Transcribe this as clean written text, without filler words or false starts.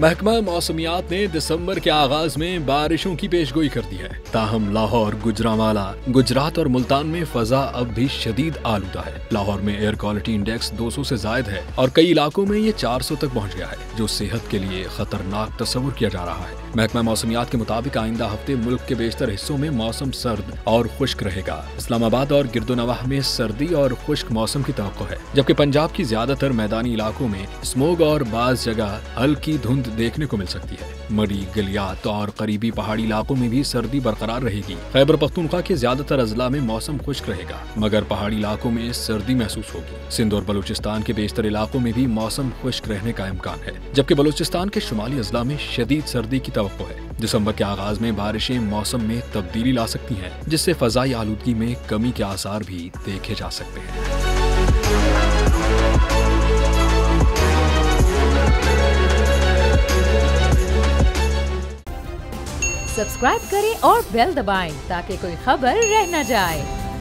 महकमा मौसमियात ने दिसंबर के आगाज में बारिशों की पेशगोई कर दी है। ताहम लाहौर, गुजरांवाला, गुजरात और मुल्तान में फजा अब भी शदीद आलूदा है। लाहौर में एयर क्वालिटी इंडेक्स 200 से जायद है और कई इलाकों में ये 400 तक पहुँच गया है, जो सेहत के लिए खतरनाक तस्वुर किया जा रहा है। महकमा मौसमियात के मुताबिक आइंदा हफ्ते मुल्क के बेशतर हिस्सों में मौसम सर्द और खुश्क रहेगा। इस्लामाबाद और गिरदोनवाह में सर्दी और खुश्क मौसम की तवक्को है, जबकि पंजाब की ज्यादातर मैदानी इलाकों में स्मोग और बाज जगह हल्की धुंध देखने को मिल सकती है। मरी, गलियात और करीबी पहाड़ी इलाकों में भी सर्दी बरकरार रहेगी। खैबर पख्तूनख्वा के ज्यादातर अजला में मौसम खुश्क रहेगा, मगर पहाड़ी इलाकों में सर्दी महसूस होगी। सिंध और बलूचिस्तान के बेशतर इलाकों में भी मौसम खुश्क रहने का इम्कान है, जबकि बलूचिस्तान के शुमाली अजला में शदीद सर्दी की तवक्को है। दिसंबर के आगाज में बारिशें मौसम में तब्दीली ला सकती हैं, जिससे फजाई आलूदगी में कमी के आसार भी देखे जा सकते हैं। सब्सक्राइब करें और बेल दबाएं ताकि कोई खबर रह न जाए।